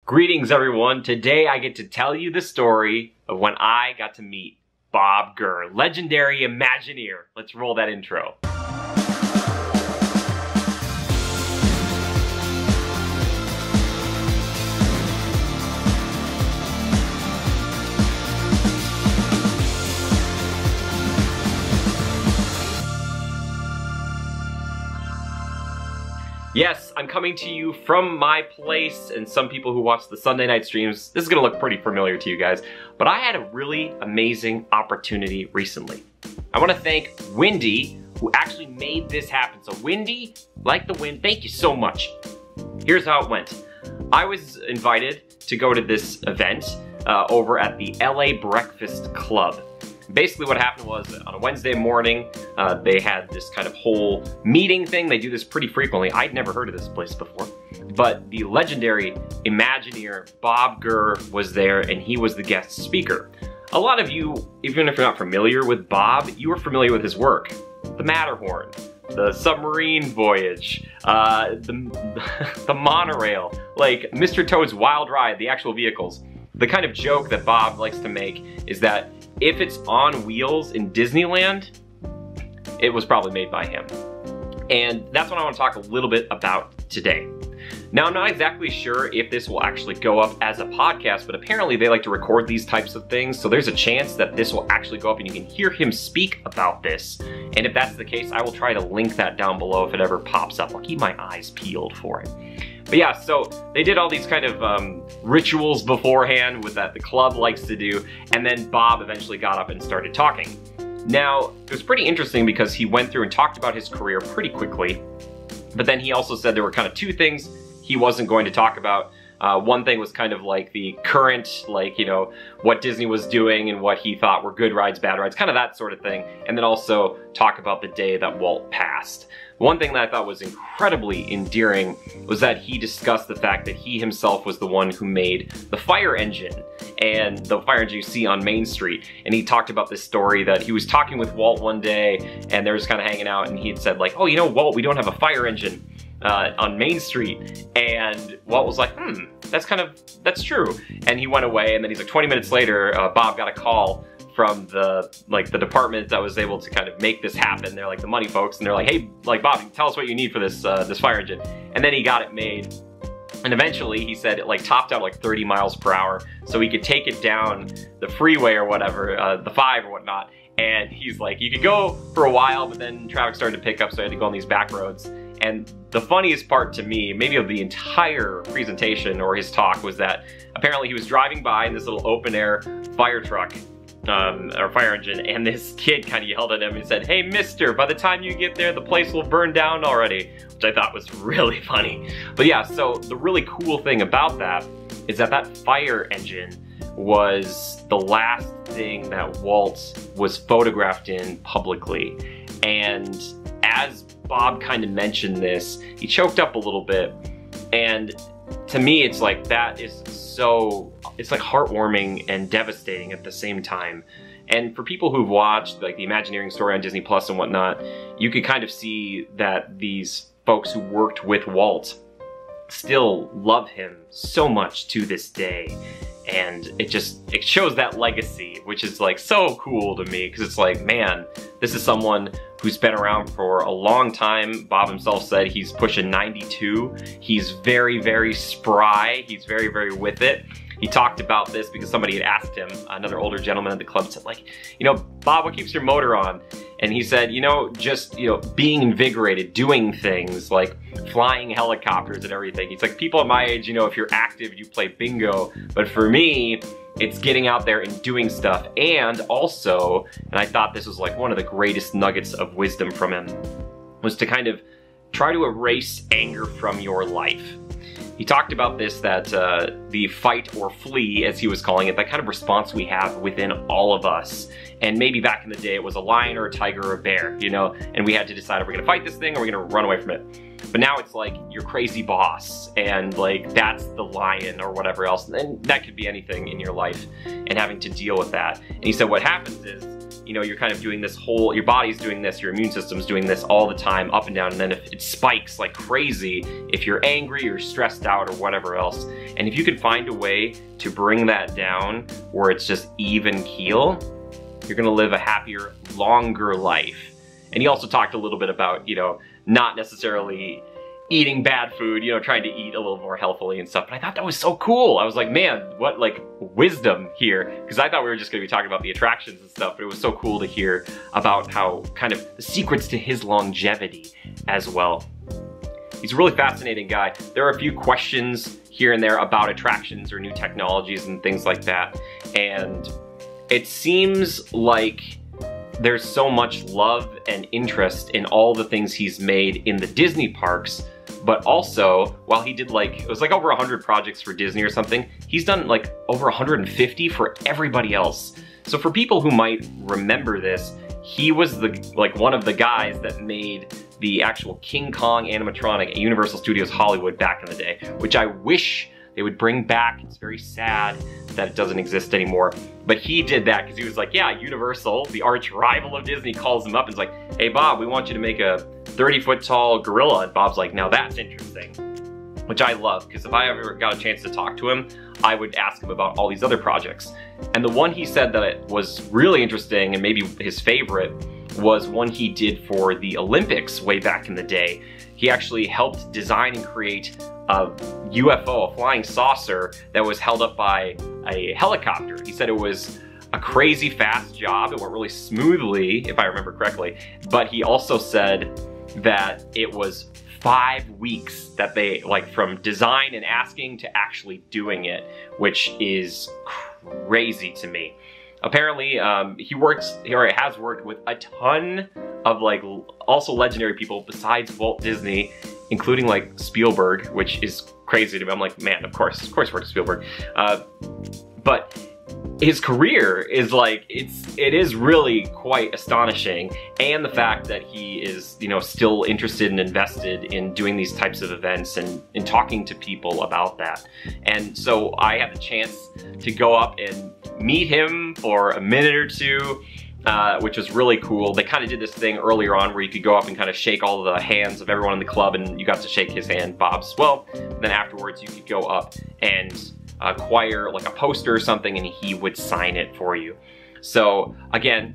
Greetings everyone, today I get to tell you the story of when I got to meet Bob Gurr, legendary Imagineer. Let's roll that intro. Yes, I'm coming to you from my place, and some people who watch the Sunday night streams, this is gonna look pretty familiar to you guys, but I had a really amazing opportunity recently. I wanna thank Wendy, who actually made this happen. So Wendy, like the wind, thank you so much. Here's how it went. I was invited to go to this event over at the LA Breakfast Club. Basically what happened was on a Wednesday morning, they had this kind of whole meeting thing. They do this pretty frequently. I'd never heard of this place before. But the legendary Imagineer Bob Gurr was there, and he was the guest speaker. A lot of you, even if you're not familiar with Bob, you are familiar with his work. The Matterhorn, the submarine voyage, the monorail, like Mr. Toad's Wild Ride, the actual vehicles. The kind of joke that Bob likes to make is that if it's on wheels in Disneyland, it was probably made by him. And that's what I want to talk a little bit about today. Now, I'm not exactly sure if this will actually go up as a podcast, but apparently they like to record these types of things, so there's a chance that this will actually go up and you can hear him speak about this. And if that's the case, I will try to link that down below if it ever pops up. I'll keep my eyes peeled for it. But yeah, so they did all these kind of rituals beforehand with that the club likes to do, and then Bob eventually got up and started talking. Now, it was pretty interesting because he went through and talked about his career pretty quickly, but then he also said there were kind of two things he wasn't going to talk about. One thing was kind of like the current, like, you know, what Disney was doing and what he thought were good rides, bad rides, kind of that sort of thing. And then also talk about the day that Walt passed. One thing that I thought was incredibly endearing was that he discussed the fact that he himself was the one who made the fire engine, and the fire engine you see on Main Street. And he talked about this story that he was talking with Walt one day, and they were just kind of hanging out, and he had said like, oh, you know, Walt, we don't have a fire engine on Main Street. And Walt was like, that's true. And he went away, and then he's like 20 minutes later, Bob got a call from the department that was able to kind of make this happen. They're like the money folks, and they're like, hey, like Bob, tell us what you need for this this fire engine. And then he got it made. And eventually he said it like topped out like 30 miles per hour, so he could take it down the freeway or whatever, the 5 or whatnot. And he's like, you could go for a while, but then traffic started to pick up, so I had to go on these back roads. And the funniest part to me, maybe of the entire presentation or his talk, was that apparently he was driving by in this little open air fire truck, or fire engine, and this kid kind of yelled at him and said, hey mister, by the time you get there the place will burn down already, which I thought was really funny. But yeah, so the really cool thing about that is that that fire engine was the last thing that Walt was photographed in publicly. And as Bob kind of mentioned this, he choked up a little bit, and to me it's like that is so, it's like heartwarming and devastating at the same time. And for people who've watched like the Imagineering story on Disney Plus and whatnot, you could kind of see that these folks who worked with Walt still love him so much to this day. And it shows that legacy, which is like so cool to me, because it's like, man, this is someone who's been around for a long time. Bob himself said he's pushing 92. He's very, very spry. He's very, very with it. He talked about this because somebody had asked him, another older gentleman at the club said like, you know, Bob, what keeps your motor on? And he said, you know, just, you know, being invigorated, doing things like flying helicopters and everything. He's like, people at my age, you know, if you're active, you play bingo. But for me, it's getting out there and doing stuff. And also, and I thought this was like one of the greatest nuggets of wisdom from him, was to kind of try to erase anger from your life. He talked about this, that the fight or flee, as he was calling it, that kind of response we have within all of us. And maybe back in the day it was a lion or a tiger or a bear, you know, and we had to decide, are we gonna fight this thing or are we gonna run away from it? But now it's like your crazy boss, and like that's the lion or whatever else, and that could be anything in your life, and having to deal with that. And he said what happens is you know, you're kind of doing this whole, your body's doing this, your immune system's doing this all the time, up and down, and then if it spikes like crazy, if you're angry or stressed out or whatever else. And if you could find a way to bring that down where it's just even keel, you're gonna live a happier, longer life. And he also talked a little bit about, you know, not necessarily eating bad food, you know, trying to eat a little more healthily and stuff. But I thought that was so cool. I was like, man, what like wisdom here. Because I thought we were just gonna be talking about the attractions and stuff, but it was so cool to hear about how kind of the secrets to his longevity as well. He's a really fascinating guy. There are a few questions here and there about attractions or new technologies and things like that. And it seems like there's so much love and interest in all the things he's made in the Disney parks, but also, while he did like, it was like over 100 projects for Disney or something, he's done like over 150 for everybody else. So for people who might remember this, he was the like one of the guys that made the actual King Kong animatronic at Universal Studios Hollywood back in the day, which I wish they would bring back. It's very sad that it doesn't exist anymore. But he did that because he was like, yeah, Universal, the arch rival of Disney, calls him up and is like, hey Bob, we want you to make a 30-foot tall gorilla. And Bob's like, now that's interesting. Which I love, because if I ever got a chance to talk to him, I would ask him about all these other projects. And the one he said that it was really interesting, and maybe his favorite, was one he did for the Olympics way back in the day. He actually helped design and create a UFO, a flying saucer, that was held up by a helicopter. He said it was a crazy fast job. It went really smoothly, if I remember correctly. But he also said that it was 5 weeks that they, like, from design and asking to actually doing it, which is crazy to me. Apparently, he has worked with a ton of like also legendary people besides Walt Disney, including like Spielberg, which is crazy to me. I'm like, man, of course worked with Spielberg. But his career is like, it is really quite astonishing. And the fact that he is, you know, still interested and invested in doing these types of events and in talking to people about that. And so I had the chance to go up and meet him for a minute or two, which was really cool. They kind of did this thing earlier on where you could go up and kind of shake all the hands of everyone in the club, and you got to shake his hand, Bob's as well. Then afterwards you could go up and acquire like a poster or something, and he would sign it for you. So again,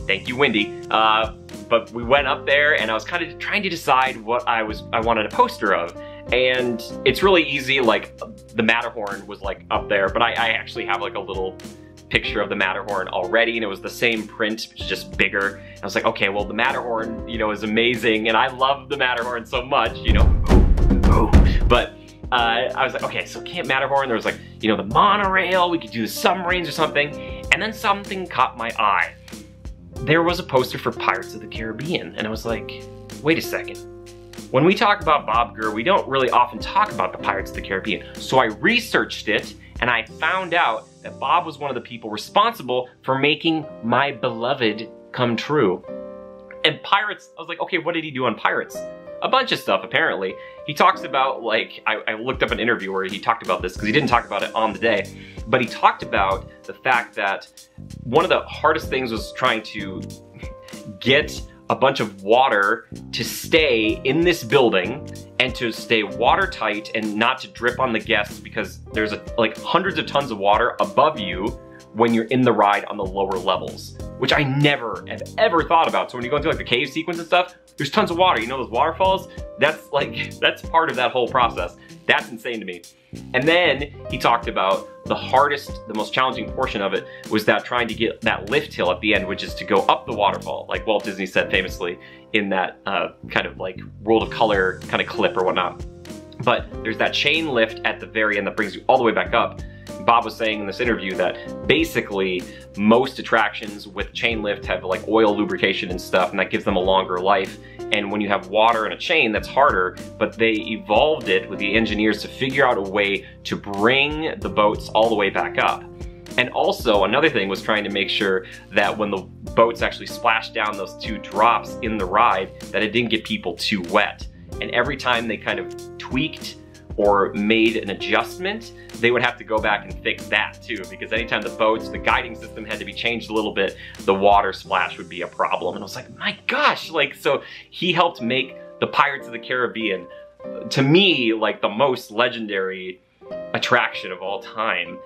thank you, Wendy. But we went up there and I was kind of trying to decide what I wanted a poster of. And it's really easy, like the Matterhorn was like up there, but I actually have like a little picture of the Matterhorn already, and it was the same print, just bigger. And I was like, okay, well the Matterhorn, you know, is amazing, and I love the Matterhorn so much, you know. But I was like, okay, so Camp Matterhorn, there was like, you know, the monorail, we could do the submarines or something, and then something caught my eye. There was a poster for Pirates of the Caribbean, and I was like, wait a second. When we talk about Bob Gurr, we don't really often talk about the Pirates of the Caribbean. So I researched it, and I found out that Bob was one of the people responsible for making My Beloved come true. And Pirates, I was like, okay, what did he do on Pirates? A bunch of stuff, apparently. He talks about, like, I looked up an interview where he talked about this, because he didn't talk about it on the day, but he talked about the fact that one of the hardest things was trying to get a bunch of water to stay in this building and to stay watertight and not to drip on the guests, because there's like hundreds of tons of water above you when you're in the ride on the lower levels, which I never have ever thought about. So when you go into like the cave sequence and stuff, there's tons of water. You know those waterfalls? That's like, that's part of that whole process. That's insane to me. And then he talked about the hardest, the most challenging portion of it was that trying to get that lift hill at the end, which is to go up the waterfall, like Walt Disney said famously in that kind of like World of Color kind of clip or whatnot. But there's that chain lift at the very end that brings you all the way back up. Bob was saying in this interview that basically most attractions with chain lift have like oil lubrication and stuff, and that gives them a longer life. And when you have water in a chain, that's harder, but they evolved it with the engineers to figure out a way to bring the boats all the way back up. And also another thing was trying to make sure that when the boats actually splashed down those 2 drops in the ride, that it didn't get people too wet. And every time they kind of tweaked or made an adjustment, they would have to go back and fix that too, because anytime the guiding system had to be changed a little bit, the water splash would be a problem. And I was like, my gosh, like, so he helped make the Pirates of the Caribbean, to me, like the most legendary attraction of all time.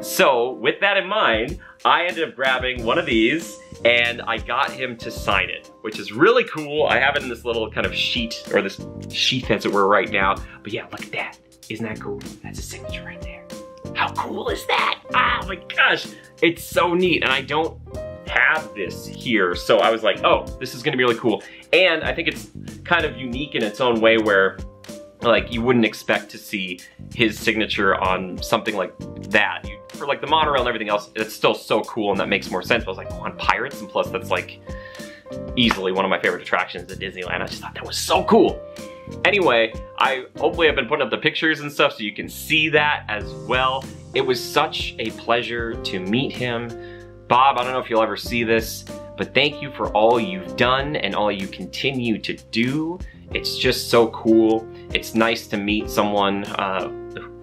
So with that in mind, I ended up grabbing one of these and I got him to sign it, which is really cool. I have it in this little kind of sheet, or this sheath as it were right now. But yeah, look at that. Isn't that cool? That's a signature right there. How cool is that? Oh my gosh, it's so neat. And I don't have this here, so I was like, oh, this is gonna be really cool. And I think it's kind of unique in its own way where, like, you wouldn't expect to see his signature on something like that. For like the monorail and everything else, it's still so cool and that makes more sense. But I was like, oh, on Pirates, and plus that's like easily one of my favorite attractions at Disneyland. I just thought that was so cool. Anyway, hopefully I've been putting up the pictures and stuff so you can see that as well. It was such a pleasure to meet him. Bob, I don't know if you'll ever see this, but thank you for all you've done and all you continue to do. It's just so cool. It's nice to meet someone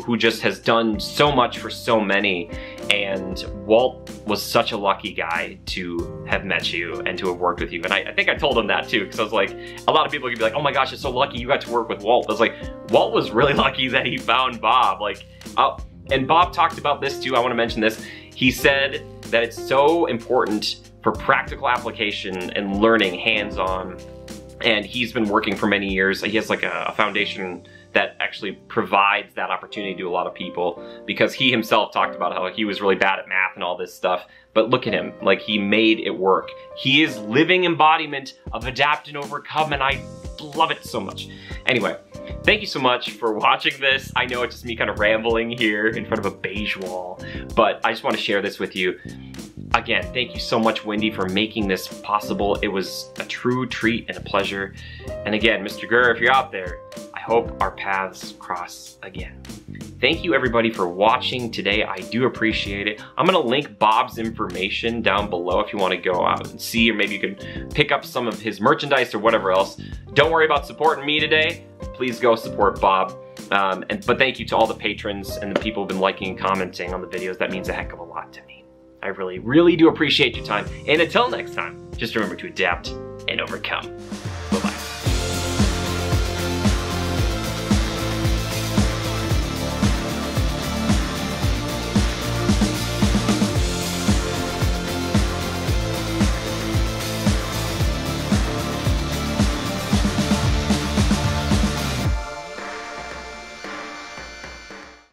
who just has done so much for so many, and Walt was such a lucky guy to have met you and to have worked with you. And I think I told him that too, because I was like, a lot of people could be like, oh my gosh, it's so lucky you got to work with Walt. I was like, Walt was really lucky that he found Bob. Like, and Bob talked about this too, I want to mention this. He said that it's so important for practical application and learning hands-on. And he's been working for many years. He has like a foundation that actually provides that opportunity to a lot of people, because he himself talked about how he was really bad at math and all this stuff. But look at him, like, he made it work. He is living embodiment of adapt and overcome, and I love it so much. Anyway, thank you so much for watching this. I know it's just me kind of rambling here in front of a beige wall, but I just want to share this with you. Again, thank you so much, Wendy, for making this possible. It was a true treat and a pleasure. And again, Mr. Gurr, if you're out there, I hope our paths cross again. Thank you everybody for watching today. I do appreciate it. I'm gonna link Bob's information down below if you wanna go out and see, or maybe you can pick up some of his merchandise or whatever else. Don't worry about supporting me today. Please go support Bob. But thank you to all the patrons and the people who've been liking and commenting on the videos. That means a heck of a lot to me. I really, really do appreciate your time. And until next time, just remember to adapt and overcome.